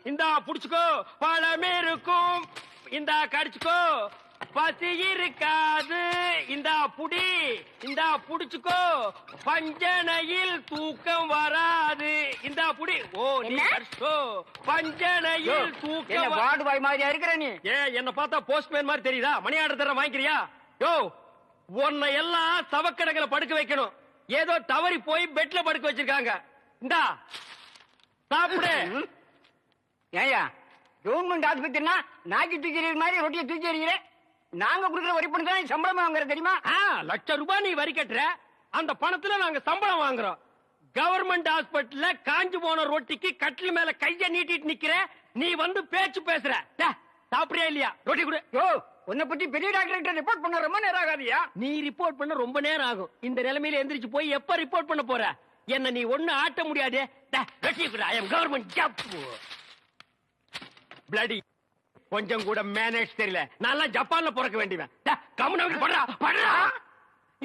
இந்தா புடிச்சுக்கோ, பழம் இருக்கும், இந்தா கடிச்சுக்கோ, பசி இருக்காது, இந்தா புடி, இந்தா புடிச்சுக்கோ, பஞ்சனையில் தூக்கம் வராது, இந்தா புடி. ஓ நீ கடிச்சோ, பஞ்சனையில் தூக்கம். வார்டு பாய் மாதிரியா இருக்கிற நீ? என்ன பார்த்தா போஸ்ட்மேன் மாதிரி தெரியுதா? மணி ஆர்டர் தர வாங்கிக்கிறியா? யோ, உன்னை எல்லாம் சவக்கடங்களை படுக்க வைக்கணும். ஏதோ தவறி போய் பெட்ல படுக்க வச்சிருக்காங்க. இந்தா சாப்பிடு. ஏயா கவர்மெண்ட் ஆஸ்பத்திரினா நாக்கி தூக்கி மாதிரி ரொட்டியை தூக்கி எறிகிற, நாங்க குடுக்கிற வரி பணம் தான் சம்பளம் வாங்குற தெரியுமா? ₹1,00,000 நீ வரி கட்டுற, அந்த பணத்துல நாங்க சம்பளம் வாங்குறோம். கவர்மெண்ட் ஹாஸ்பிட்டல்ல காஞ்சு போன ரொட்டிக்கு கட்டில் மேல கைய நீட்டிட்டு நிக்கிற, நீ வந்து பேச்சு பேசுற. சாப்பிடுறியா இல்லையா? ரொட்டி கொடு. யோ, உன்னை பத்தி பெரிய டாக்டர் ரிப்போர்ட் பண்ண ரொம்ப நேரம் ஆகாதியா? நீ ரிப்போர்ட் பண்ண ரொம்ப நேரம் ஆகும். இந்த நிலைமையில எந்திரிச்சு போய் எப்ப ரிப்போர்ட் பண்ண போற? என்ன நீ ஒண்ணு ஆட்ட முடியாது. வெட்டி கொடு. ஐ அம் கவர்மெண்ட் ஜாப். பிளடி கொஞ்சம் கூட மேனேஜ் தெரியல. நான் ஜப்பான்ல பிறக்க வேண்டியவன். கம்முனு படுறா படுறா.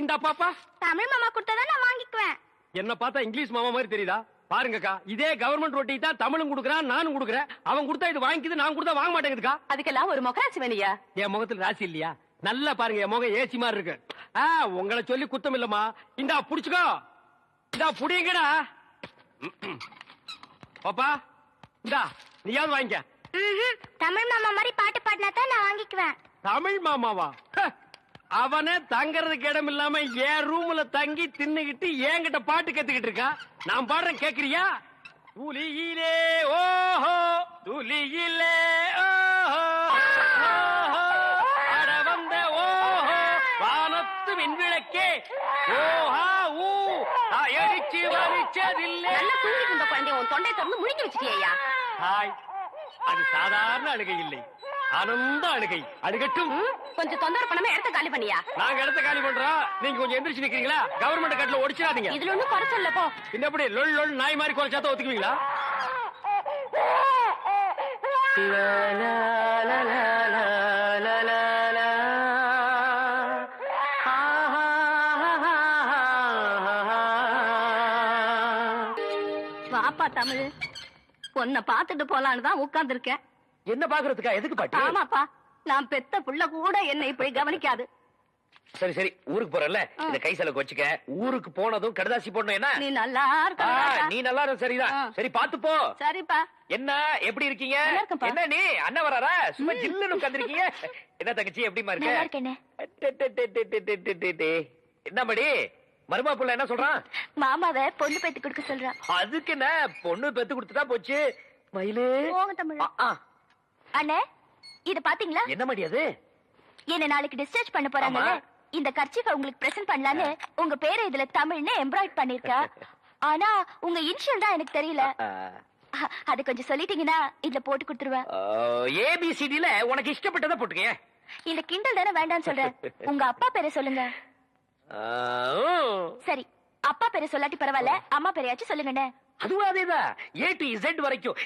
இந்த பாப்பா தமிழ் மாமா கொடுத்தா நான் வாங்கிக்குவேன். என்ன பார்த்தா இங்கிலீஷ் மாமா மாதிரி தெரியுதா? பாருங்கக்கா, இதே கவர்மெண்ட் ரொட்டி தான் தமிழும் குடுக்கறான், நானும் குடுக்கறேன். அவன் கொடுத்தா இது வாங்கிக்குது, நான் கொடுத்தா வாங்க மாட்டேங்குதுக்கா. அதுக்கெல்லாம் ஒரு முகராசி வேணியா? என் முகத்துல ராசி இல்லையா? நல்லா பாருங்க, என் முகம் ஏசி மாதிரி இருக்கு. உங்களை சொல்லி குத்தம் இல்லம்மா. இந்தா புடிச்சுக்கோ, இந்தா புடிங்கடா. பாப்பா இந்தா நீயாவது வாங்கிக்க. தமிழ் மாமா மாதிரி பாட்டு பாடினா தான் நான் வாங்கிக்குவேன். தமிழ் மாமாவா? அவனே தங்கறதுக்கு இடம் இல்லாம என் ரூம்ல தங்கி தின்னுகிட்டு என்கிட்ட பாட்டு கத்துக்கிட்டு இருக்கான். நான் பாடுறேன், கேக்குறியா? துளியிலே ஓஹோ, துளியிலே ஓஹோ, அட வந்த ஓஹோ, வானத்து மின்விளக்கே, ஓஹா ஊ, எரிச்சு வரிச்சதில்லை. நல்லா தூங்கிட்டு இருந்த குழந்தைய உன் தொண்டை திறந்து முழுங்கி வச்சிட்டியா? ஹாய், அது சாதாரண அழுகை இல்லை, ஆனந்த அழுகை. அழுகட்டும். கொஞ்சம் தொந்தரவு பண்ணாம இடத்த காலி பண்ணியா? நாங்க இடத்த காலி பண்றோம், நீங்க கொஞ்சம் எந்திரிச்சு நிக்கிறீங்களா? கவர்மெண்ட் கட்டல ஒடிச்சிடாதீங்க. இதுல ஒண்ணும் குறைச்சல்ல போ. என்ன எப்படி லொல் லொல் நாய் மாதிரி குறைச்சாத ஒத்துக்குவீங்களா? வாப்பா தமிழ், உன்னை பாத்துட்டு போலான்னு தான் உட்கார்ந்து இருக்கேன். என்ன பாக்குறதுக்கா? எதுக்கு பாட்டி? ஆமாப்பா, நான் பெத்த புள்ள கூட என்னை இப்படி கவனிக்காது. சரி சரி, ஊருக்கு போறல, இந்த கை செலவுக்கு வச்சுக்க. ஊருக்கு போனதும் கடுதாசி போடணும். என்ன நீ நல்லா இருக்க? நீ நல்லா இரு. சரிதான். சரி பாத்து போ. சரிப்பா. என்ன எப்படி இருக்கீங்க? நல்லா இருக்கேன்ப்பா. என்ன நீ அண்ணன் வராரா? சும்மா ஜில்லுன்னு உட்கார்ந்திருக்கீங்க. என்ன தங்கச்சி எப்படிமா நல்லா இருக்க? இருக்கேனே. என்ன படி மருமா புள்ள என்ன சொல்றான்? மாமாவை பொண்ணு பேத்து கொடுக்க சொல்றான். அதுக்கு என்ன, பொண்ணு பெத்து கொடுத்துட்டா போச்சு. மயிலு போங்க தமிழ். அண்ணே, இத பாத்தீங்களா? என்ன மடியாது? என்ன நாளைக்கு டிஸ்சார்ஜ் பண்ண போறாங்க. இந்த கர்ச்சீஃபை உங்களுக்கு பிரசன்ட் பண்ணலான்னு உங்க பேரை இதுல தமிழ்னு எம்ப்ராய்ட் பண்ணிருக்கா. ஆனா உங்க இனிஷியல் தான் எனக்கு தெரியல. அது கொஞ்சம் சொல்லிட்டீங்கன்னா இதுல போட்டு கொடுத்துருவேன். ஏபிசிடில உனக்கு இஷ்டப்பட்டதை போட்டுக்க. இந்த கிண்டல் தானே வேண்டாம்னு சொல்றேன். உங்க அப்பா பேரை சொல்லுங்க. சரி, அப்பா பேரை சொல்லாட்டி பரவாயில்ல, அம்மா பேரையாச்சும் சொல்லுங்கண்ணே. அதுவும் அதேதான். A to Z வரைக்கும்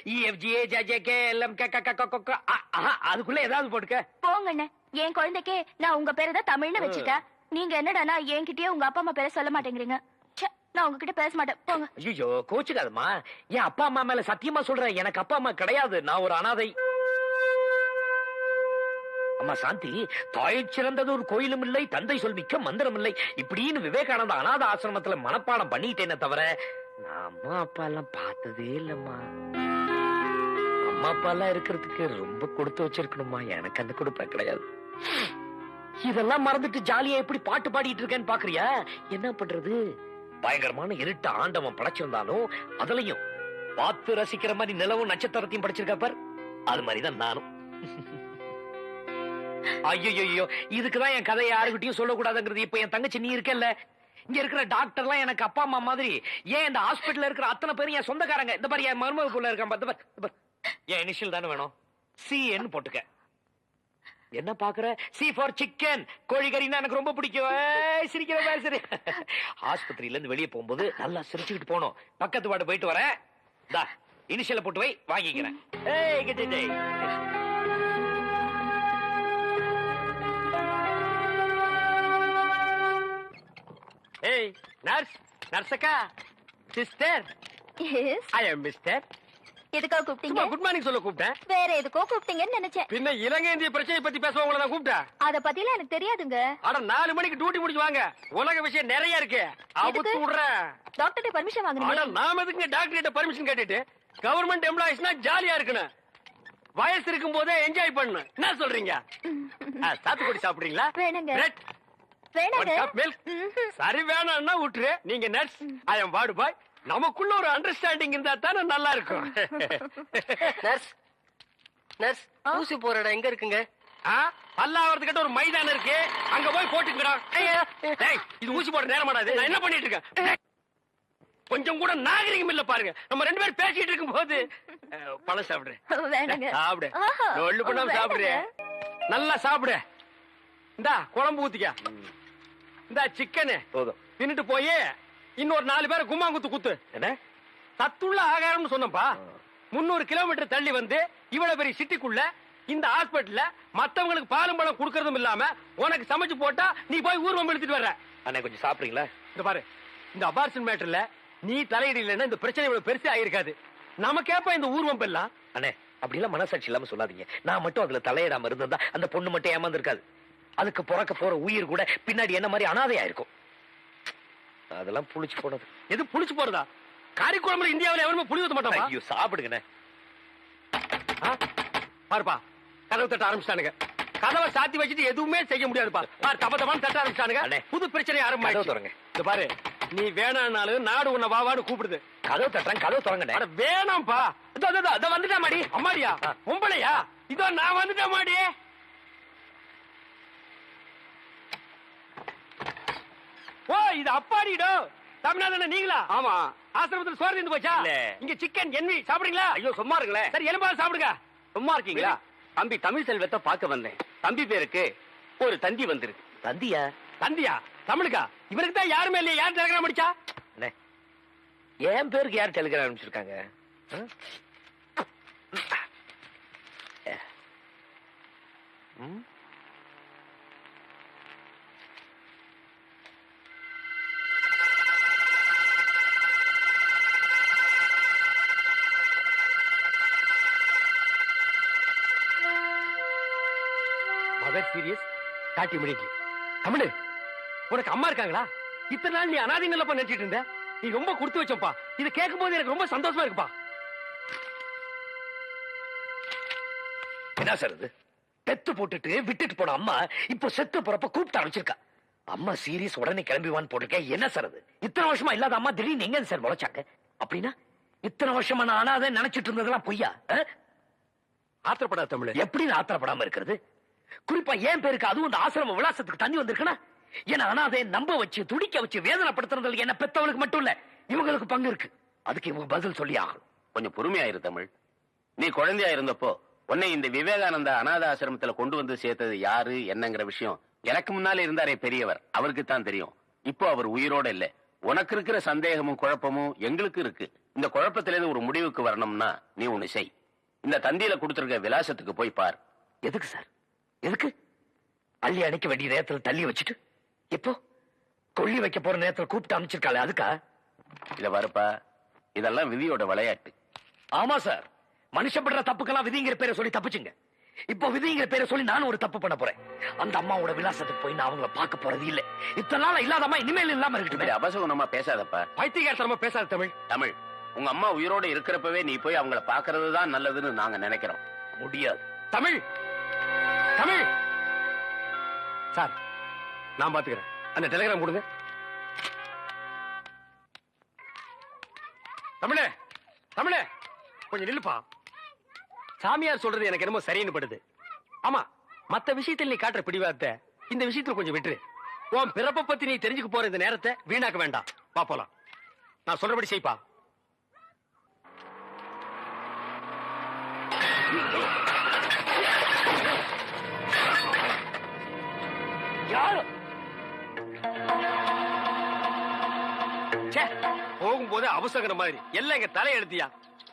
அதுக்குள்ள ஏதாவது போட்டுக்க. போங்கண்ணே, என் குழந்தைக்கே நான் உங்க பேரை தான் தமிழ்னு வச்சுட்டேன். நீங்க என்னடானா என்கிட்டயே உங்க அப்பா அம்மா பேரை சொல்ல மாட்டேங்கிறீங்க. நான் உங்ககிட்ட பேச மாட்டேன், போங்க. ஐயோ கோச்சுக்காதம்மா, என் அப்பா அம்மா மேல சத்தியமா சொல்றேன், எனக்கு அப்பா அம்மா கிடையாது, நான் ஒரு அனாதை. அம்மா சாந்தி, தாய் சிறந்தது ஒரு கோயிலும் இல்லை, தந்தை சொல்மிக்க மந்திரம் இல்லை, இப்படின்னு விவேகானந்த அநாத ஆசிரமத்துல மனப்பாடம் பண்ணிட்டேனே தவிர நான் அம்மா அப்பா எல்லாம் பார்த்ததே இல்லம்மா. அம்மா அப்பா எல்லாம் இருக்கிறதுக்கு ரொம்ப கொடுத்து வச்சிருக்கணுமா, எனக்கு அந்த கொடுப்பேன் கிடையாது. இதெல்லாம் மறந்துட்டு ஜாலியா எப்படி பாட்டு பாடிட்டு இருக்கேன்னு பாக்குறியா? என்ன பண்றது, பயங்கரமான இருட்ட ஆண்டவன் படைச்சிருந்தாலும் அதுலயும் பார்த்து ரசிக்கிற மாதிரி நிலவும் நட்சத்திரத்தையும் படைச்சிருக்க பார், அது மாதிரிதான் நானும். ஐயோ, இதுக்குதான் என் கதையை யாருக்கிட்டையும் சொல்லக்கூடாதுங்கிறது. இப்ப என் தங்கச்சி நீ இருக்கல்ல, இங்க இருக்கிற டாக்டர் எல்லாம் எனக்கு அப்பா அம்மா மாதிரி. ஏன் இந்த ஹாஸ்பிட்டல்ல இருக்கிற அத்தனை பேரும் என் சொந்தக்காரங்க. இந்த மாதிரி என் மருமக புள்ள இருக்கான், என் இனிஷியல் தானே வேணும், CN போட்டுக்க. என்ன பாக்குற? C for சிக்கன், கோழிக்கறின்னா எனக்கு ரொம்ப பிடிக்கும். சிரிக்கிற சரி. ஆஸ்பத்திரியில இருந்து வெளியே போகும்போது நல்லா சிரிச்சுக்கிட்டு போனோம். பக்கத்து வார்டு போயிட்டு வரேன், இனிஷியல போட்டு வை, வாங்கிக்கிறேன். Hey, nurse, nurse akka, sister. Yes. I am Mister. எதுக்காக கூப்பிட்டீங்க? குட் மார்னிங் சொல்ல கூப்பிட்டேன். வேற எதுக்கோ கூப்பிட்டீங்கன்னு நினைச்சேன். பின்ன இலங்கை இந்திய பிரச்சனை பத்தி பேச உங்களை நான் கூப்பிட்டேன். அத பத்திலாம் எனக்கு தெரியாதுங்க. அட 4 மணிக்கு டியூட்டி முடிச்சு வாங்க. உலக விஷயம் நிறைய இருக்கு. அவுத்து விடுறேன். டாக்டர்ட்ட பர்மிஷன் அட வாங்குனீங்க. நாம எதுக்கு டாக்டர் கிட்ட பர்மிஷன் கேட்டுட்டு கவர்மெண்ட் எம்ப்ளாயிஸ்னா ஜாலியா இருக்கணும். வயசு இருக்கும் போதே என்ஜாய் பண்ணு. என்ன சொல்றீங்க? சாத்துக்குடி சாப்பிடுறீங்களா? வேணுங்க. பிரெட் வேணுங்க. மில்க். சரி வேணாம்னா விட்டுரு. நீங்க நர்ஸ், ஐ அம் வார்டு பாய். நமக்குள்ள ஒரு அண்டர்ஸ்டாண்டிங் இருந்தா தானே நல்லா இருக்கும். நர்ஸ் நர்ஸ் ஊசி போற இடம் எங்க இருக்குங்க? பல்லாவரத்துக்கிட்ட ஒரு மைதானம் இருக்கு, அங்க போய் போட்டுங்கடா. டேய், இது ஊசி போட நேரம் மாடாது. நான் என்ன பண்ணிட்டு இருக்கேன்? கொஞ்சம் கூட நாகரிகம் இல்ல பாருங்க. நம்ம 2 பேரும் பேசிட்டு இருக்கும் போது பழம் சாப்பிடுறேன். வேணுங்க. சாப்பிடு. ஒள்ளு பண்ணாம சாப்பிடுறேன். நல்லா சாப்பிடு. இந்தா குழம்பு ஊத்திக்க. இந்தா சிக்கனு போதும். தின்னுட்டு போய் இன்னொரு 4 பேரை கும்மாங்குத்து குத்து. என்ன சத்துள்ள ஆகாரம்னு சொன்னப்பா. 300 கிலோமீட்டர் தள்ளி வந்து இவ்வளவு பெரிய சிட்டிக்குள்ள இந்த ஹாஸ்பிட்டல்ல மத்தவங்களுக்கு பாலும் பழம் குடுக்கறதும் இல்லாம உனக்கு சமைச்சு போட்டா நீ போய் ஊர்வம் எடுத்துட்டு வர்ற. அண்ணே கொஞ்சம் சாப்பிடுறீங்களா? இந்த பாரு, இந்த அபார்ஷன் மேட்டர்ல நீ தலையிடலன்னா இந்த பிரச்சனை இவ்வளவு பெருசா ஆயிருக்காது. நமக்கேப்ப இந்த ஊர்வம் எல்லாம். அண்ணே அப்படி எல்லாம் மனசாட்சி இல்லாம சொல்லாதீங்க. நான் மட்டும் அதுல தலையிடாம இருந்திருந்தா அந்த பொண்ணு மட்டும் ஏமாந்து இருக்காது. அதுக்கு பிறக்க போற உயிர் கூட பின்னாடி என்ன மாதிரி அனாதையா இருக்கும். அதெல்லாம் புளிச்சு போனது. எது புளிச்சு போறதா? காரிக்குழம்புல இந்தியாவில் எவருமே புளி ஊத்த மாட்டாங்க. ஐயோ சாப்பிடுங்கண்ணே. பாருப்பா, கதவு தட்ட ஆரம்பிச்சிட்டானுங்க. கதவை சாத்தி வச்சுட்டு எதுவுமே செய்ய முடியாதுப்பா. பாரு, தப்ப தப்பான்னு தட்ட ஆரம்பிச்சிட்டானுங்க. புது பிரச்சனை ஆரம்பிச்சு. இந்த பாரு, நீ வேணானாலும் நாடு உன்னை வாவான்னு கூப்பிடுது. கதவு தட்டுறேன், கதவு தொடங்க. வேணாம்ப்பா. இதோ வந்துட்டா மாடி. அம்மாடியா பொம்பளையா? இதோ நான் வந்துட்டேன் மாடி. ஓ, இது அப்பாடிடோ. தமிழ்நாடு நீங்களா? ஆமா. ஆசிரமத்தில் சோறு இருந்து போச்சா? இங்க சிக்கன் என்வி சாப்பிடுறீங்களா? ஐயோ சும்மா இருங்களேன். சரி எலும்பாவது சாப்பிடுங்க. சும்மா இருக்கீங்களா? தம்பி தமிழ் செல்வத்தை பார்க்க வந்தேன். தம்பி பேருக்கு ஒரு தந்தி வந்திருக்கு. தந்தியா? தந்தியா? தமிழுக்கா? இவருக்கு தான் யாருமே இல்லையா? யார் டெலிகிராம் அடிச்சா? என் பேருக்கு யார் டெலிகிராம் அனுப்பிச்சிருக்காங்க? மதர் சீரியஸ் காட்டி முடிக்கல. தமிழ், உனக்கு அம்மா இருக்காங்களா? இத்தனை நாள் நீ அனாதைங்களப்பா நினைச்சிட்டு இருந்த. நீ ரொம்ப கொடுத்து வச்சப்பா. இதை கேட்கும் போது எனக்கு ரொம்ப சந்தோஷமா இருக்குப்பா. என்ன சார் இது? பெத்து போட்டுட்டு விட்டுட்டு போன அம்மா இப்போ செத்து போறப்ப கூப்பிட்டு ஆரம்பிச்சிருக்கா. அம்மா சீரியஸ் உடனே கிளம்பிவான்னு போட்டிருக்கேன். என்ன சார் அது? இத்தனை வருஷமா இல்லாத அம்மா திடீர்னு எங்க சார் முளைச்சாங்க? அப்படின்னா இத்தனை வருஷமா நான் அனாதை நினைச்சிட்டு இருந்ததெல்லாம் பொய்யா? ஆத்திரப்படாத தமிழ். எப்படி ஆத்திரப்படாம இருக்கிறது? குறிப்பா ஏன் பேருக்கு அதுவும் இந்த ஆசிரம விலாசத்துக்கு தண்ணி வந்திருக்குன்னா என்ன அனாதை நம்ப வச்சு துடிக்க வச்சு வேதனைப்படுத்துறதுல என்ன பெத்தவளுக்கு மட்டும் இல்ல இவங்களுக்கு பங்கு இருக்கு. அதுக்கு இவங்க பதில் சொல்லி ஆகணும். கொஞ்சம் பொறுமையாயிரு தமிழ். நீ குழந்தையா இருந்தப்போ உன்னை இந்த விவேகானந்தா அநாத ஆசிரமத்துல கொண்டு வந்து சேர்த்தது யாரு என்னங்கிற விஷயம் எனக்கு முன்னாலே இருந்தாரே பெரியவர், அவருக்கு தான் தெரியும். இப்போ அவர் உயிரோட இல்ல. உனக்கு இருக்கிற சந்தேகமும் குழப்பமும் எங்களுக்கு இருக்கு. இந்த குழப்பத்திலிருந்து ஒரு முடிவுக்கு வரணும்னா நீ ஒண்ணு செய். இந்த தந்தியில கொடுத்திருக்க விலாசத்துக்கு போய் பார். எதுக்கு சார்? எதுக்கு? அள்ளி அணைக்க வேண்டிய நேரத்தில் தள்ளி வச்சுட்டு இப்போ கொள்ளி வைக்க போற நேரத்தில் கூப்பிட்டு அமைச்சிருக்காளே அதுக்கா? இத வரப்பா, இதெல்லாம் விதியோட விளையாட்டு. ஆமா சார், மனுஷப்படுற தப்புக்கெல்லாம் விதிங்கிற பேரை சொல்லி தப்புச்சுங்க. இப்போ விதிங்கிற பேரை சொல்லி நானும் ஒரு தப்பு பண்ண போறேன். அந்த அம்மாவோட விலாசத்துக்கு போய் நான் அவங்கள பார்க்க போறது இல்ல. இத்தனை நாள் இல்லாதம்மா இனிமேல் இல்லாம இருக்கட்டும். அபசகுணமா பேசாதப்பா. பைத்தியகாரத்தனமா பேசாத தமிழ். தமிழ், உங்க அம்மா உயிரோட இருக்கிறப்பவே நீ போய் அவங்கள பாக்குறது தான் நல்லதுன்னு நாங்க நினைக்கிறோம். முடியாது தமிழ். தமிழ் சார், நான் பாத்துக்கிறேன். அந்த டெலிகிராம் கொடுங்க. தமிழே, தமிழே கொஞ்சம் நில்லுப்பா. சாமியார் சொல்றது எனக்கு என்னமோ சரின்னு படுது. ஆமா, மத்த விஷயத்தில் நீ காட்டுற பிடிவாதத்தை இந்த விஷயத்துல கொஞ்சம் விட்டுரு. உன் பிறப்பை பத்தி நீ தெரிஞ்சுக்க போற இந்த நேரத்தை வீணாக்க வேண்டாம். வா போலாம். நான் சொல்றபடி செய்ப்பா. யாரு போகும்போது அவசர மாதிரி எல்லாம் எங்க தலையெழுத்தியா?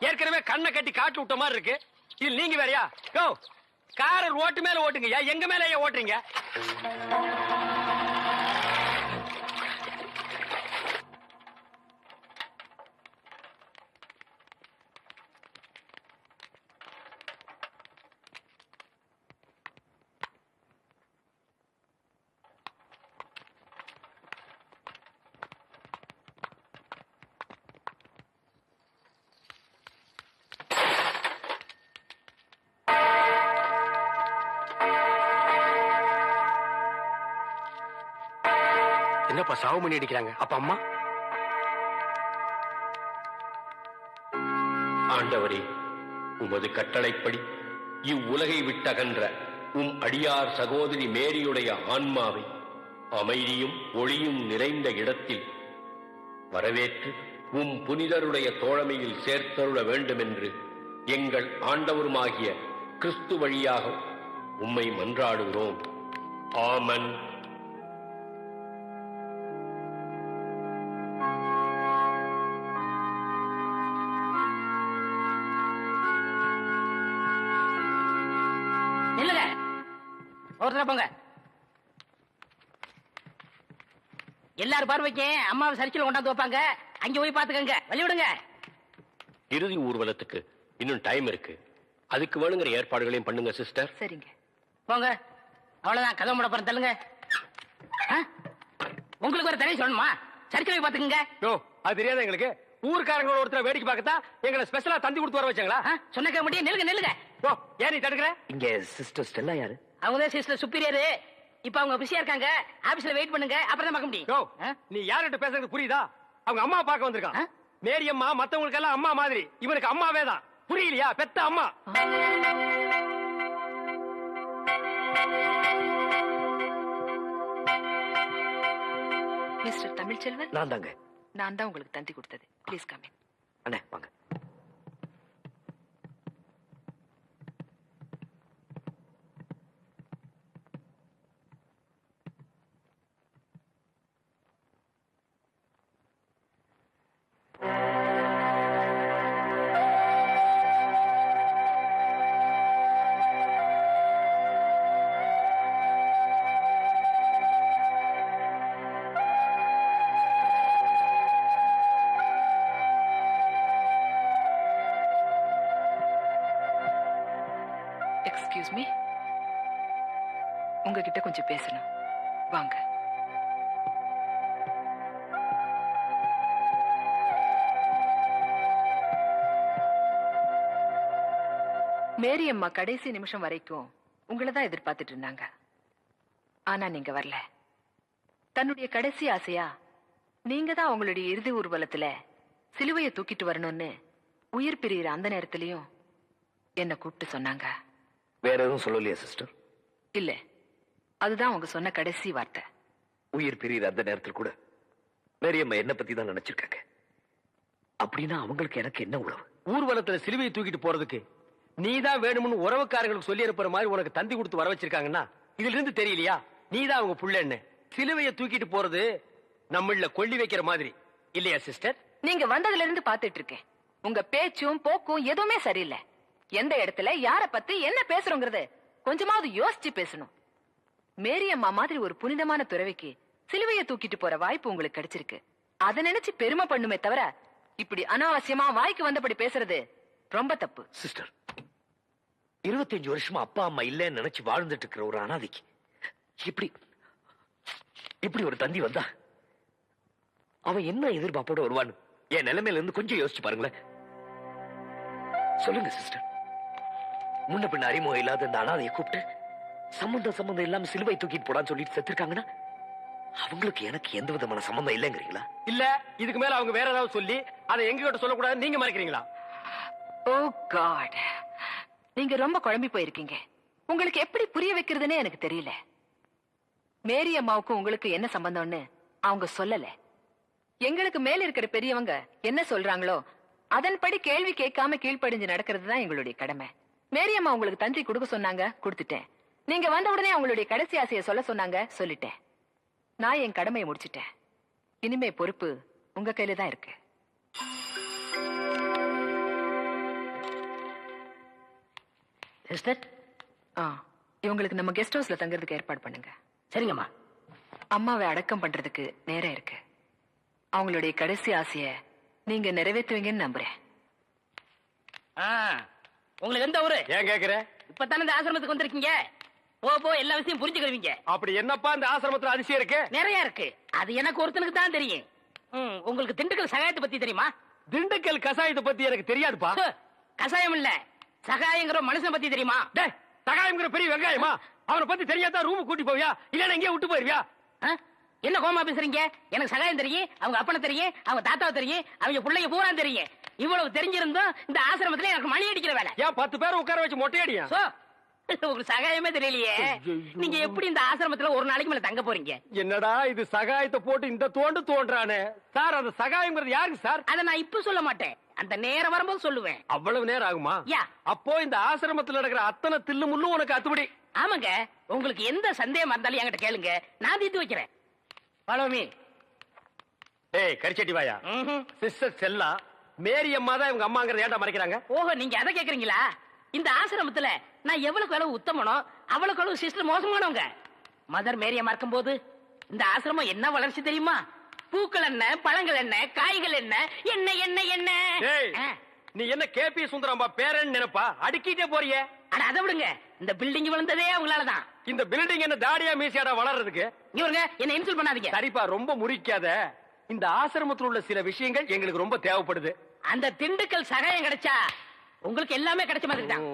ஏற்கனவே கண்ணை கட்டி காட்டு விட்ட மாதிரி இருக்கு. இது நீங்க வேறையா? கோ கார ரோட்டு மேல ஓட்டுங்க. எங்க மேல ஓட்டுறீங்க? என்னப்பா சாவு பண்ணி அடிக்கிறாங்க? அப்ப அம்மா? ஆண்டவரே, உமது கட்டளைப்படி இவ்வுலகை விட்டகன்ற உம் அடியார் சகோதரி மேரியுடைய ஆன்மாவை அமைதியும் ஒளியும் நிறைந்த இடத்தில் வரவேற்று உம் புனிதருடைய தோழமையில் சேர்த்தருள வேண்டுமென்று எங்கள் ஆண்டவருமாகிய கிறிஸ்து வழியாக உம்மை மன்றாடுகிறோம். ஆமன். இல்லங்க, ஒருத்தர போங்க. எல்லாரும் பார்வைக்கு அம்மாவை சரிச்சில கொண்டாந்து வைப்பாங்க, அங்க போய் பாத்துக்கங்க. வழி விடுங்க. இறுதி ஊர்வலத்துக்கு இன்னும் டைம் இருக்கு. அதுக்கு வேணுங்கிற ஏற்பாடுகளையும் பண்ணுங்க சிஸ்டர். சரிங்க. போங்க. அவ்வளவுதான், கதவு மூட போறேன். தள்ளுங்க. உங்களுக்கு ஒரு தனி சொல்லணுமா? சரிச்சு போய் பாத்துக்கங்க. அது தெரியாத எங்களுக்கு. ஊர்க்காரங்களோட ஒருத்தர் வேடிக்கை பார்க்கத்தான் எங்களை ஸ்பெஷலா தந்தி கொடுத்து வர வச்சாங்களா? சொன்ன முடியும். நில்லுங்க நில்லுங்க. ஏன் நீ தடுக்கிற? இங்க சிஸ்டர் ஸ்டெல்லா யாரு? அவங்க சிஸ்டர் சுப்பீரியர். இப்ப அவங்க பிஸியா இருக்காங்க. ஆபீஸ்ல வெயிட் பண்ணுங்க, அப்புறம் தான் பார்க்க முடியும். நீ யார்கிட்ட பேசுறது புரியுதா? அவங்க அம்மா பார்க்க வந்திருக்கான். மேரி அம்மா மத்தவங்களுக்கு எல்லாம் அம்மா மாதிரி, இவனுக்கு அம்மாவே தான். புரியலையா? பெத்த அம்மா. மிஸ்டர் தமிழ்ச்செல்வன், நான் தாங்க. நான் தான் உங்களுக்கு தந்தி கொடுத்தது. Please come in. அண்ணே வாங்க. எக்ஸ்கியூஸ் மீ, உங்ககிட்ட கொஞ்சம் பேசணும். வாங்க. மேரி அம்மா கடைசி நிமிஷம் வரைக்கும் உங்களை தான் எதிர்பார்த்துட்டு இருந்தாங்க. ஆனா நீங்க வரல. தன்னுடைய கடைசி ஆசையா நீங்க தான் அவங்களுடைய இறுதி ஊர்வலத்துல சிலுவையை தூக்கிட்டு வரணும்னு உயிர் பிரியிற அந்த நேரத்திலையும் என்ன கூப்பிட்டு சொன்னாங்க. வேற எதுவும் சொல்லலையா சிஸ்டர்? இல்ல, அதுதான் அவங்க சொன்ன கடைசி வார்த்தை. உயிர் பிரியிற அந்த நேரத்தில் கூட மேரியம்மா என்ன பத்தி தான் நினைச்சிருக்காங்க. அப்படின்னா அவங்களுக்கு எனக்கு என்ன உறவு? ஊர்வலத்துல சிலுவையை தூக்கிட்டு போறதுக்கு நீதான் வேணும்னு உறவுக்காரங்களுக்கு சொல்லி இருப்பற மாதிரி உனக்கு தந்தி கொடுத்து வர வச்சிருக்காங்கன்னா இதுல இருந்து தெரியலையா நீதான் அவங்க புள்ளன்னு? சிலுவையை தூக்கிட்டு போறது நம்மள கொள்ளி வைக்கிற மாதிரி இல்லையா சிஸ்டர்? நீங்க வந்ததுல இருந்து பாத்துட்டு இருக்கேன். உங்க பேச்சும் போக்கும் எதுவுமே சரியில்லை. எந்த இடத்துல யார பத்தி என்ன பேசுறோங்கிறது கொஞ்சமாவது யோசிச்சு பேசணும். மேரி அம்மா மாதிரி ஒரு புனிதமான துறவிக்கு சிலுவையை தூக்கிட்டு போற வாய்ப்பு உங்களுக்கு கிடைச்சிருக்கு. அதை நினைச்சு பெருமை பண்ணுமே தவிர இப்படி அனாவசியமா வாய்க்கு வந்தபடி பேசுறது ரொம்ப தப்பு. சிஸ்டர், 25 வருஷமா அப்பா அம்மா இல்லன்னு நினைச்சு வாழ்ந்துட்டு இருக்கிற ஒரு அனாதைக்கு இப்படி ஒரு தந்தி வந்தா அவன் என்ன எதிர்பார்ப்போட வருவான்னு என் நிலைமையில இருந்து கொஞ்சம் யோசிச்சு பாருங்களேன். சொல்லுங்க சிஸ்டர், முன்ன பின்ன அறிமுகம் இல்லாத இந்த அனாதையை கூப்பிட்டு சம்பந்தம் இல்லாம சிலுவை தூக்கிட்டு போடான்னு சொல்லிட்டு செத்துருக்காங்கன்னா அவங்களுக்கு எனக்கு எந்த விதமான சம்பந்தம் இல்லைங்கிறீங்களா? இல்ல இதுக்கு மேல அவங்க வேற ஏதாவது சொல்லி அதை எங்க கிட்ட சொல்லக்கூடாது நீங்க மறைக்கிறீங்களா? ஓ காட், நீங்க ரொம்ப குழம்பி போயிருக்கீங்க. உங்களுக்கு எப்படி புரிய வைக்கிறதுன்னு எனக்கு தெரியல. மேரி அம்மாவுக்கும் உங்களுக்கு என்ன சம்பந்தம்னு அவங்க சொல்லல. எங்களுக்கு மேல இருக்கிற பெரியவங்க என்ன சொல்றாங்களோ அதன்படி கேள்வி கேட்காம கீழ்ப்படிஞ்சு நடக்கிறது தான் எங்களுடைய கடமை. மேரி அம்மா உங்களுக்கு தந்தி கொடுக்க சொன்னாங்க, கொடுத்துட்டேன். நீங்க வந்த உடனே அவங்களுடைய கடைசி ஆசையை சொல்ல சொன்னாங்க, சொல்லிட்டேன். நான் என் கடமையை முடிச்சிட்டேன். இனிமே பொறுப்பு உங்க கையில தான் இருக்கு. இவங்களுக்கு நம்ம கெஸ்ட் ஹவுஸ்ல தங்குறதுக்கு ஏற்பாடு பண்ணுங்க. சரிங்கம்மா. அம்மாவை அடக்கம் பண்றதுக்கு நேரம் இருக்கு. அவங்களுடைய கடைசி ஆசைய நீங்க நிறைவேற்றுவீங்கன்னு நம்புறேன். உங்களுக்கு எந்த ஊரு? ஏன் கேக்குற? இப்பதானே இந்த ஆசிரமத்துக்கு வந்திருக்கீங்க. போ எல்லா விஷயம் புரிஞ்சுக்கிடுவீங்க. அப்படி என்னப்பா இந்த ஆசிரமத்துல அதிசயம் இருக்கு? நிறைய இருக்கு. அது எனக்கு ஒருத்தனுக்கு தான் தெரியும். உங்களுக்கு திண்டுக்கல் சகாயத்தை பத்தி தெரியுமா? திண்டுக்கல் கசாயத்தை பத்தி எனக்கு தெரியாதுப்பா. கசாயம் இல்ல, சகாயங்கிற மனுஷனை பத்தி தெரியுமா? சகாயங்கிற பெரிய வெங்காயமா? அவனை பத்தி தெரியாதா ரூம் கூட்டி போவியா? இல்ல எங்கேயே விட்டு போயிருவியா? என்ன கோமா பேசுறீங்க? எனக்கு சகாயம் தெரியும், அவங்க அப்பனை தெரியும், அவங்க தாத்தாவை தெரியும், அவங்க பிள்ளைங்க பூரா தெரியும். இவ்வளவு தெரிஞ்சிருந்தும் இந்த ஆசிரமத்துல எனக்கு மணி அடிக்கிற வேலை. ஏன் 10 பேரை உட்கார வச்சு மொட்டையடியா? சோ, உங்களுக்கு சகாயமே தெரியலையே. நீங்க எப்படி இந்த ஆசிரமத்துல ஒரு நாளைக்கு மேல தங்க போறீங்க? என்னடா இது சகாயத்தை போட்டு இந்த தோன்றானே சார். அந்த சகாயம்ங்கிறது யாருக்கு சார்? அத நான் இப்ப சொல்ல மாட்டேன், அந்த நேரம் வரும்போது சொல்லுவேன். அவ்வளவு நேரம் ஆகுமா? யா. அப்போ இந்த ஆசிரமத்துல நடக்கிற அத்தனை தில்லு முள்ளும் உனக்கு அத்துபடி? ஆமாங்க, உங்களுக்கு எந்த சந்தேகம் இருந்தாலும் என்கிட்ட கேளுங்க, நான் தீர்த்து வைக்கிறேன். Follow me. ஏய் கரிச்சட்டி வாயா, சிஸ்டர் செல்லா மேரி அம்மா தான் இவங்க அம்மாங்கிறத ஏன்டா மறைக்கிறாங்க? ஓஹோ, நீங்க அதை கேக்குறீங்களா? இந்த ஆசிரமத்துல நான் எவ்வளவுக்கு அளவு உத்தமனோ அவ்வளவுக்கு அளவு சிஸ்டர் மோசமானவங்க. மதர் மேரிய மறக்கும் போது இந்த ஆசிரமம் என்ன வளர்ச்சி தெரியுமா? பூக்கள் என்ன, பழங்கள் என்ன, காய்கள் என்ன, என்ன என்ன என்ன. ஏய், நீ என்ன கேபி சுந்தரம்பா பேரன் நினைப்பா? அடுக்கிட்டே போறியே. அட அதை விடுங்க, இந்த பில்டிங் விழுந்ததே அவங்களாலதான். இந்த பில்டிங் என்ன தாடியா மீசியாடா வளர்றதுக்கு? இவருங்க என்ன இன்சல்ட் பண்ணாதீங்க. சரிப்பா, ரொம்ப முறிக்காத. இந்த ஆசிரமத்தில் உள்ள சில விஷயங்கள் எங்களுக்கு ரொம்ப தேவைப்படுது. அந்த திண்டுக்கல் சகாயம் கிடைச்சா உங்களுக்கு எல்லாமே கிடைச்ச மாதிரி தான்.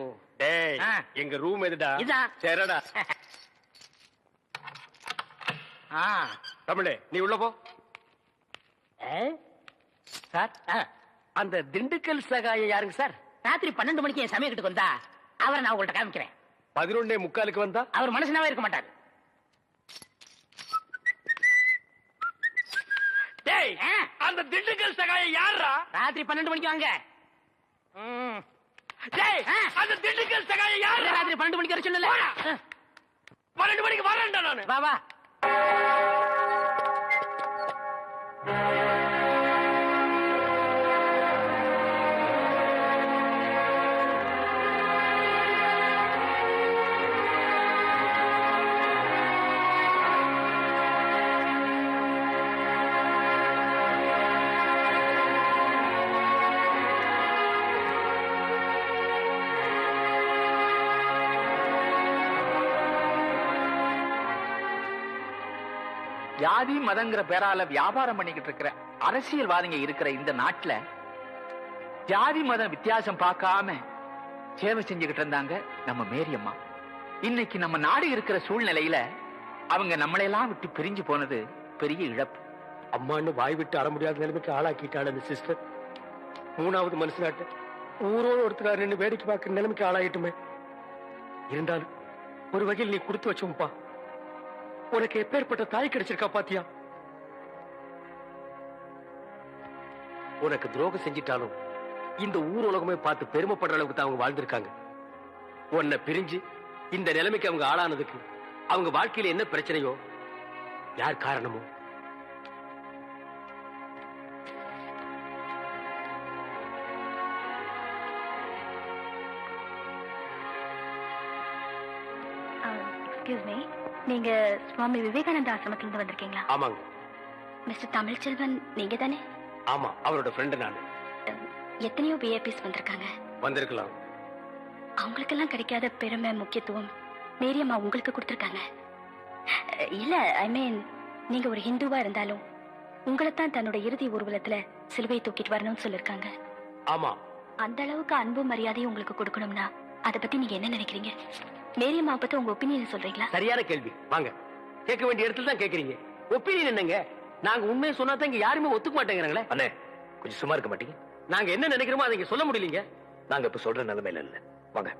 டேய், எங்க ரூம் எதுடா? இதான். சரிடா. தமிழே, நீ உள்ள போ. சார், அந்த திண்டுக்கல் சகாயம் யாருங்க சார்? ராத்திரி 12 மணிக்கு என் சமயத்துக்கு வந்தா அவரை நான் உங்கள்ட்ட காமிக்கிறேன். 11:45 வந்தா அவர் மனுஷனாவே இருக்க மாட்டாரு. டேய், அந்த திண்டுக்கல் சகாயம் யாரா? ராத்திரி 12 மணிக்கு வாங்க. டேய், அந்த திண்டுக்கல் சகாயம் யாரா? ராத்திரி 12 மணிக்கு வர சொல்லல. 12 மணிக்கு வரேன்டா நானு. வா வா. ஜாதி மதங்கிற பேரால வியாபாரம் பண்ணிக்கிட்டு இருக்கிற அரசியல்வாதிங்க இருக்கிற இந்த நாட்டுல ஜாதி மத வித்தியாசம் பார்க்காம சேவை செஞ்சுக்கிட்டு இருந்தாங்க நம்ம மேரி அம்மா. இன்னைக்கு நம்ம நாடு இருக்கிற சூழ்நிலையில அவங்க நம்மளையெல்லாம் விட்டு பிரிஞ்சு போனது பெரிய இழப்பு. அம்மான்னு வாய் விட்டு அற முடியாத நிலைமைக்கு ஆளாக்கிட்டாள் அந்த சிஸ்டர். 3வது மனுஷனாட்ட ஊரோடு ஒருத்தர் வேடிக்கை பார்க்க நிலைமைக்கு ஆளாயிட்டுமே. இருந்தாலும் ஒரு வகையில் நீ கொடுத்து வச்சோம்பா. உனக்கு எப்பேற்பட்ட தாய் கிடைச்சிருக்கா பாத்தியா? உனக்கு துரோகம் செஞ்சிட்டாலும் இந்த ஊர் உலகமே பார்த்து பெருமைப்படுற அளவுக்கு தான் அவங்க வாழ்ந்திருக்காங்க. உன்னை பிரிஞ்சு இந்த நிலைமைக்கு அவங்க ஆளானதுக்கு அவங்க வாழ்க்கையில என்ன பிரச்சனையோ, யார் காரணமோ, எக்ஸ்கியூஸ் மீ, நீங்க சுவாமி விவேகானந்த ஆசிரமத்துல இருந்து வந்திருக்கீங்களா? ஆமாங்க. மிஸ்டர் தமிழ்ச்செல்வன் நீங்க தானே? ஆமா, அவரோட ஃப்ரெண்டு நான். எத்தனையோ விஐபிஸ் வந்திருக்காங்க. வந்திருக்கலாம். அவங்களுக்கெல்லாம் கிடைக்காத பெருமை முக்கியத்துவம் மேரியம்மா உங்களுக்கு கொடுத்திருக்காங்க. இல்ல, ஐ மீன், நீங்க ஒரு ஹிந்துவா இருந்தாலும் உங்களைத்தான் தன்னோட இறுதி ஊர்வலத்துல சிலுவை தூக்கிட்டு வரணும்னு சொல்லிருக்காங்க. ஆமா, அந்த அளவுக்கு அன்பு மரியாதையும் உங்களுக்கு கொடுக்கணும்னா அதை பத்தி நீங்க என்ன நினைக்கிறீங்க? மேரியம்மா பத்தி உங்க ஒப்பீனியன் சொல்றீங்களா? சரியான கேள்வி. வாங்க, கேட்க வேண்டிய இடத்துல தான் கேக்குறீங்க. ஒப்பீனியன் என்னங்க? நாங்க உண்மையை சொன்னா தான் இங்க யாருமே ஒத்துக்க மாட்டேங்கிறாங்களே. அண்ணே, கொஞ்சம் சும்மா இருக்க மாட்டீங்க? நாங்க என்ன நினைக்கிறோமோ அதை இங்க சொல்ல முடியலீங்க. நாங்க இப்ப சொல்ற நிலைமையில இல்ல. வாங்க.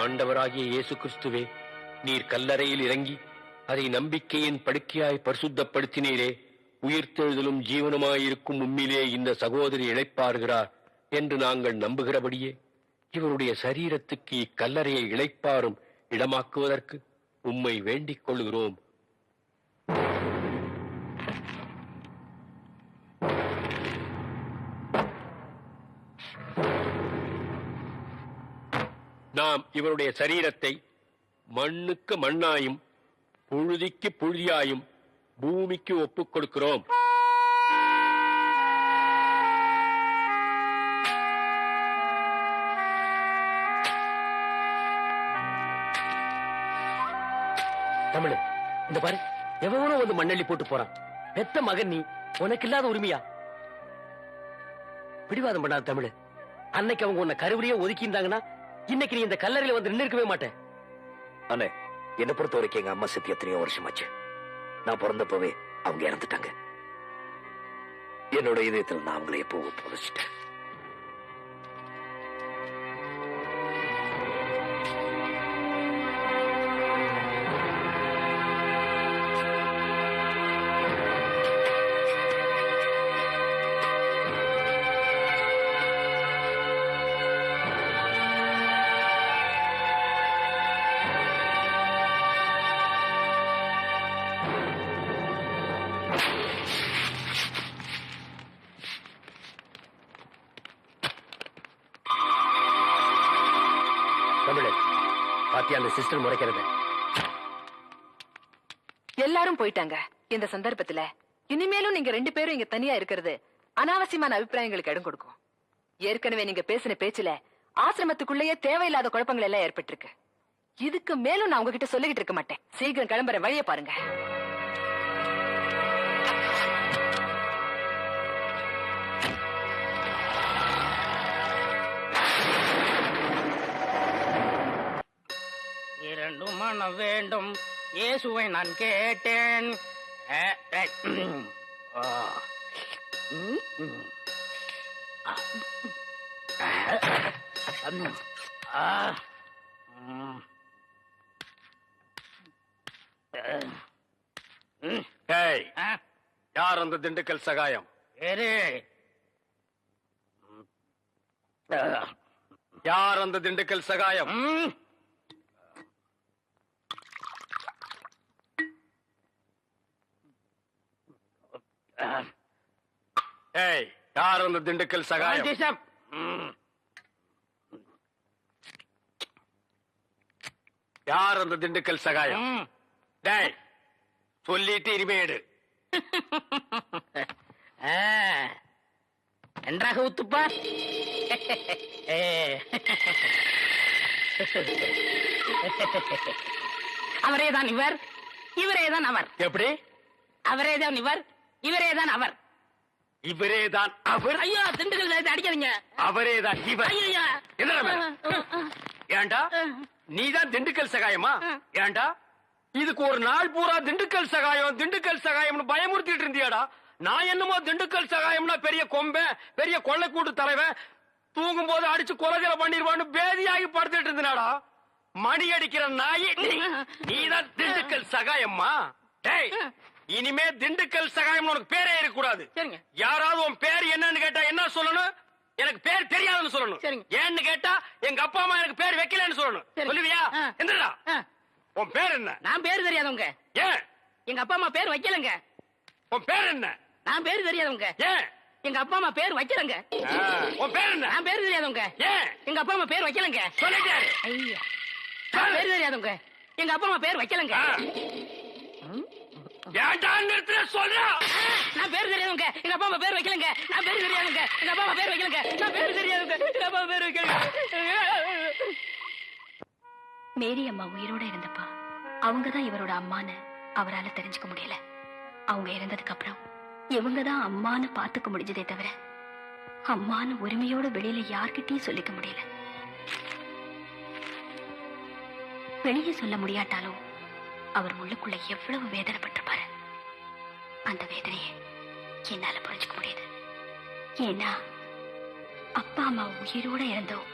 ஆண்டவராகிய இயேசு கிறிஸ்துவே, நீர் கல்லறையில் இறங்கி அதை நம்பிக்கையின் படுக்கையாய் பரிசுத்தப்படுத்தினீரே. உயிர்த்தெழுதலும் ஜீவனுமாயிருக்கும் உம்மிலே இந்த சகோதரி இளைப்பாறுகிறார் என்று நாங்கள் நம்புகிறபடியே இவருடைய சரீரத்துக்கு இக்கல்லறையை இளைப்பாறும் இடமாக்குவதற்கு உம்மை வேண்டிக் கொள்கிறோம். நாம் இவருடைய சரீரத்தை மண்ணுக்கு மண்ணாயும் புழுதிக்கு புழுதியாயும் பூமிக்கு ஒப்புக் கொடுக்கிறோம். தமிழ், இந்த பாரு, எவனோ வந்து மண்ணள்ளி போட்டு போறான். பெத்த மகன் நீ, உனக்கு இல்லாத உரிமையா? பிடிவாதம் பண்ணாத தமிழ். அன்னைக்கு அவங்க உன்னை கருவிலேயே ஒதுக்கி இருந்தாங்கன்னா இன்னைக்கு நீ இந்த கல்லறையில வந்து நின்று இருக்கவே மாட்டேன். அண்ணே, என்னை பொறுத்த வரைக்கும் எங்க அம்மா செத்து எத்தனையோ வருஷமாச்சு. நான் பிறந்தப்பவே அவங்க இறந்துட்டாங்க. என்னோட இதயத்தில் நான் அவங்களை எப்போ புதைச்சிட்டேன். பாத்தியா அந்த சிஸ்டர் முறைக்கிறது? எல்லாரும் போயிட்டாங்க. இந்த சந்தர்ப்பத்துல இனிமேலும் நீங்க 2 பேரும் இங்க தனியா இருக்கிறது அனாவசியமான அபிப்பிராயங்களுக்கு இடம் கொடுக்கும். ஏற்கனவே நீங்க பேசின பேச்சுல ஆசிரமத்துக்குள்ளேயே தேவையில்லாத குழப்பங்கள் எல்லாம் ஏற்பட்டிருக்கு. இதுக்கு மேலும் நான் உங்ககிட்ட சொல்லிக்கிட்டு இருக்க மாட்டேன். சீக்கிரம் கிளம்புற வழியை பாருங்க. இரண்டும் மன வேண்டும், இயேசுவை நான் கேட்டேன். யார் அந்த திண்டுக்கல் சகாயம்? யார் அந்த திண்டுக்கல் சகாயம்? யார் அந்த திண்டுக்கல் சகாயம்? யார் அந்த திண்டுக்கல் சகாயம்? சொல்லிட்டு இனிமேடு நன்றாக ஊத்துப்பா. அவரேதான் இவர், இவரேதான் அவர். எப்படி? அவரேதான் இவர், இவரேதான் அவர். இவரேதான் அவர்? ஐயோ, திண்டுக்கல் சேர்த்து அடிக்காதீங்க. அவரேதான் இவர். ஐயா, ஏண்டா நீதான் திண்டுக்கல் சகாயமா? ஏண்டா இதுக்கு ஒரு நாள் பூரா திண்டுக்கல் சகாயம் திண்டுக்கல் சகாயம்னு பயமுறுத்திட்டு இருந்தியாடா? நான் என்னமோ திண்டுக்கல் சகாயம்னா பெரிய கொம்பை, பெரிய கொள்ளைக்கூட்டு தலைவன், தூங்கும் போது அடிச்சு கொலைகளை பண்ணிடுவான்னு பேதியாகி படுத்துட்டு இருந்தாடா. மணி அடிக்கிற நாய் நீதான் திண்டுக்கல் சகாயம்மா? டேய், இனிமே திண்டுக்கல் சகாயம் உனக்கு பேரே இருக்கக்கூடாது. யாராவது உன் பேர் என்னன்னு கேட்டா என்ன சொல்லணும்? எனக்கு பேர் தெரியாதுன்னு சொல்லணும். ஏன்னு கேட்டா எங்க அப்பா அம்மா எனக்கு பேர் வைக்கலன்னு சொல்லணும். சொல்லுவியா? எந்திரடா. உன் பேர் என்ன? நான் பேர் தெரியாதவங்க. ஏன்? எங்க அப்பா அம்மா பேர் வைக்கலங்க. உன் பேர் என்ன? நான் பேர் தெரியாதவங்க. ஏன்? எங்க அப்பா அம்மா பேர் வைக்கலங்க. உன் பேர் என்ன? நான் பேர் தெரியாதவங்க. ஏன்? எங்க அப்பா அம்மா பேர் வைக்கலங்க. சொல்லிட்டாரு. ஐயா, நான் பேர் தெரியாதவங்க. எங்க அப்பா அம்மா பேர் வைக்கலங்க. சொல்றா. நான் பேர் தெரியாதவங்க. எங்க அப்பா அம்மா பேர் வைக்கலங்க. நான் பேர் தெரியாதவங்க. எங்க அப்பா அம்மா பேர் வைக்கலங்க. நான் பேர் தெரியாதவங்க. எங்க அப்பா பேர் வைக்கலங்க. மேரி அம்மா உயிரோட இருந்தப்பா அவங்கதான் இவரோட அம்மான்னு அவரால தெரிஞ்சுக்க முடியல. அவங்க இறந்ததுக்கு அப்புறம் இவங்கதான் அம்மான்னு பாத்துக்க முடிஞ்சதே தவிர அம்மான்னு உரிமையோட வெளியில யார்கிட்டயும் சொல்லிக்க முடியல. வெளியே சொல்ல முடியாட்டாலும் அவர் உள்ளுக்குள்ள எவ்வளவு வேதனைப்பட்டிருப்பாரு. அந்த வேதனையை என்னால புரிஞ்சுக்க முடியுது. ஏன்னா அப்பா அம்மா உயிரோட இருந்தோம்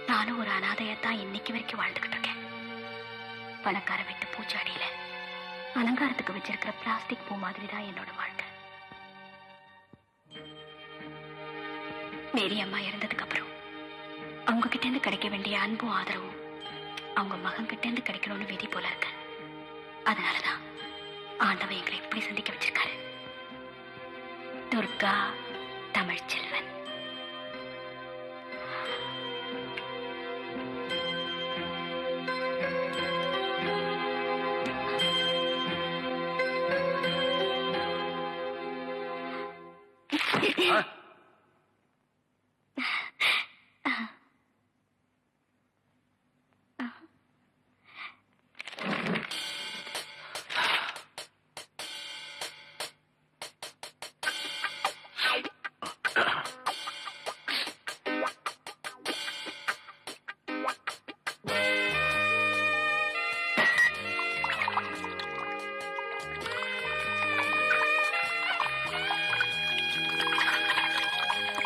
நான் நானும் ஒரு அனாதையத்தான் இன்னைக்கு வரைக்கும் வாழ்ந்துகிட்டு இருக்கேன். பணக்கார வீட்டு பூச்சாடியில அலங்காரத்துக்கு வச்சிருக்கிற பிளாஸ்டிக் பூ மாதிரி தான் என்னோட வாழ்க்கை. மேரி அம்மா இறந்ததுக்கு அப்புறம் அவங்க கிட்ட இருந்து கிடைக்க வேண்டிய அன்பும் ஆதரவும் அவங்க மகன் கிட்ட இருந்து கிடைக்கணும்னு விதி போல இருக்கு. அதனாலதான் ஆண்டவன் எங்களை எப்படி சந்திக்க வச்சிருக்காரு. துர்கா தமிழ்ச்செல்வன்.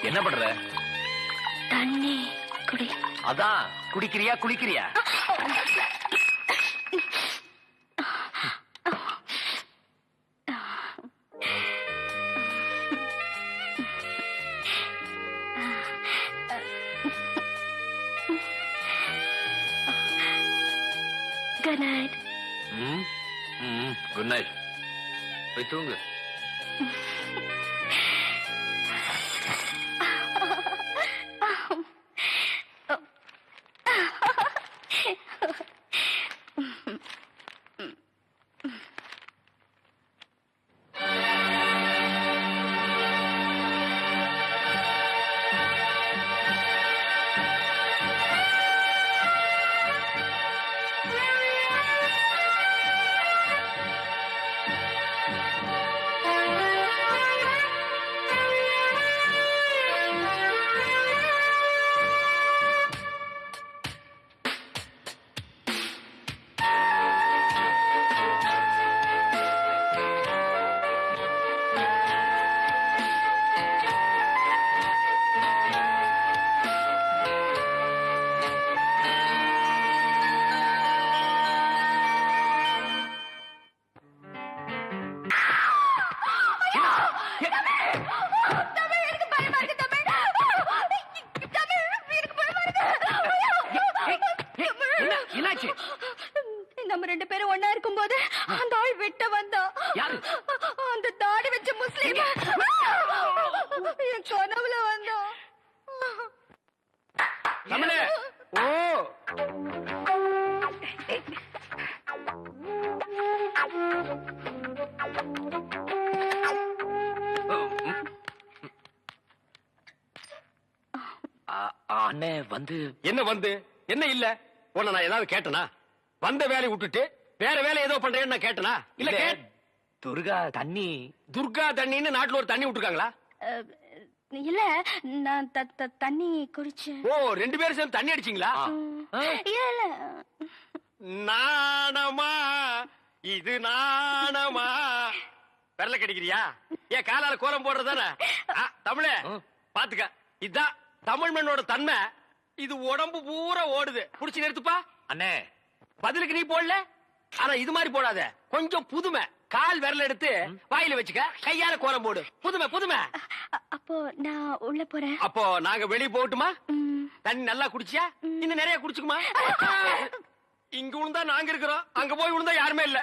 என்ன பண்ற? தண்ணி குடி. அதான் குடிக்கிறியா குளிக்கிறியா? Good night. Good night. போய் தூங்கு. நம்ம ரெண்டு பேரும் ஒண்ணா இருக்கும் போது அந்த ஆள் வெட்ட வந்தா. அந்த தாடி வச்ச முஸ்லீம் என் கனவுல வந்தா. தமிழே. ஓ அண்ணே வந்து என்ன வந்து என்ன இல்ல உன்னை நான் ஏதாவது கேட்டனா? வந்த வேலையை விட்டுட்டு வேற வேலை ஏதோ பண்றேன்னு நான் கேட்டனா? இல்ல துர்கா தண்ணி. துர்கா தண்ணின்னு நாட்டுல ஒரு தண்ணி விட்டுருக்காங்களா? இல்ல நான் தண்ணி குடிச்சேன். ஓ ரெண்டு பேரும் சேர்ந்து தண்ணி அடிச்சீங்களா? இல்ல நாணமா இது நாணமா? விரல கடிக்கிறியா? ஏன் காலால கோலம் போடுறதானே? தமிழே பாத்துக்க, இதுதான் தமிழ் மண்ணோட தன்மை. இது உடம்பு பூரா ஓடுது. புடிச்சு நிறுத்துப்பா. அண்ணே பதிலுக்கு நீ போடல, ஆனா இது மாதிரி போடாத. கொஞ்சம் புதுமை. கால் விரல எடுத்து வாயில வச்சுக்க, கையால கோலம் போடு. புதுமை புதுமை. அப்போ நான் உள்ள போறேன். அப்போ நாங்க வெளிய போகட்டுமா? தண்ணி நல்லா குடிச்சியா? இன்னும் நிறைய குடிச்சுக்குமா? இங்க விழுந்தா நாங்க இருக்கிறோம், அங்க போய் விழுந்தா யாருமே இல்ல.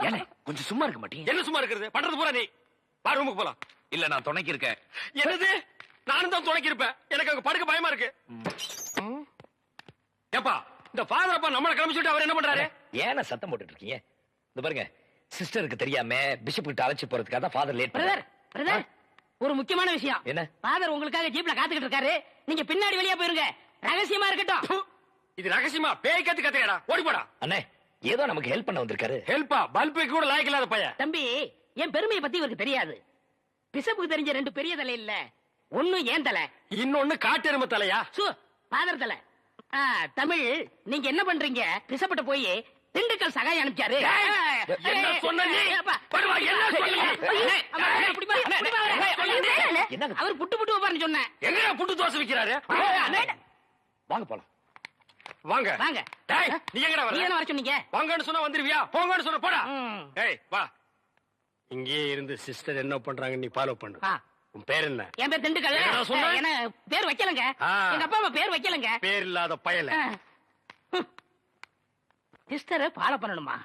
ஏனே கொஞ்சம் சும்மா இருக்க மாட்டீங்க? என்ன சும்மா இருக்கிறது? பண்றது பூரா நீ. வா ரூமுக்கு போலாம். இல்ல நான் துணைக்கு இருக்கேன். என்னது? நானும் தான் துணைக்கு இருப்பேன். எனக்கு அங்க படுக்க பயமா இருக்கு. ஏப்பா இந்த ஃபாதர் அப்பா நம்மள கிளம்பிச்சுட்டு அவர் என்ன பண்றாரு? ஏன சத்தம் போட்டுட்டு இருக்கீங்க? இந்த பாருங்க, சிஸ்டருக்கு தெரியாம பிஷப் கிட்ட அழைச்சு போறதுக்காக தான் ஃபாதர் லேட் பிரதர் பிரதர் ஒரு முக்கியமான விஷயம். என்ன? ஃபாதர் உங்களுக்காக ஜீப்ல காத்துக்கிட்டு இருக்காரு. நீங்க பின்னாடி வெளியே போயிருங்க, ரகசியமா இருக்கட்டும். இது ரகசியமா? பேய் கத்து கத்தையடா, ஓடி போடா. அண்ணே ஏதோ நமக்கு ஹெல்ப் பண்ண வந்திருக்காரு. ஹெல்ப்பா? பல்புக்கு கூட லாய்க்கு இல்லாத பையன். தம்பி என் பெருமையை பத்தி இவருக்கு தெரியாது. பிஷப்புக்கு தெரிஞ்ச ரெண்டு பெரிய தலை இல்ல, ஒண்ணு ஏன் தலை, இன்னொன்னு காட்டெருமை தலையா? ஃபாதர் தலை. தமிழ் நீங்க என்ன பண்றீங்க? பிஷப்பிட்ட போய் திண்டுக்கல் சகாய் அனுப்பிச்சாரு. என்ன சொன்ன நீ? படுவா, என்ன சொன்னீங்க? அவர் புட்டு புட்டு வைப்பாருன்னு சொன்னேன். எங்கடா புட்டு தோசை விக்கிறாரு? வாங்க போலாம். வாங்க வாங்க. டேய், நீ எங்கடா நீ வர? என்ன வர சொன்னீங்க? வாங்கன்னு சொன்னா வந்துருவியா? போங்கன்னு சொன்னா போடா. ம். டேய் வா. இங்கே இருந்து சிஸ்டர் என்ன பண்றாங்க நீ ஃபாலோ பண்ணு. ஆ. உன் பேர் என்ன? என் பேர் திண்டுக்கல். என்னடா சொன்ன? என்ன பேர் வைக்கலங்க. ஆ. எங்க அப்பா அம்மா பேர் வைக்கலங்க. பேர் இல்லாத பயல. சிஸ்டரை ஃபாலோ பண்ணணுமா?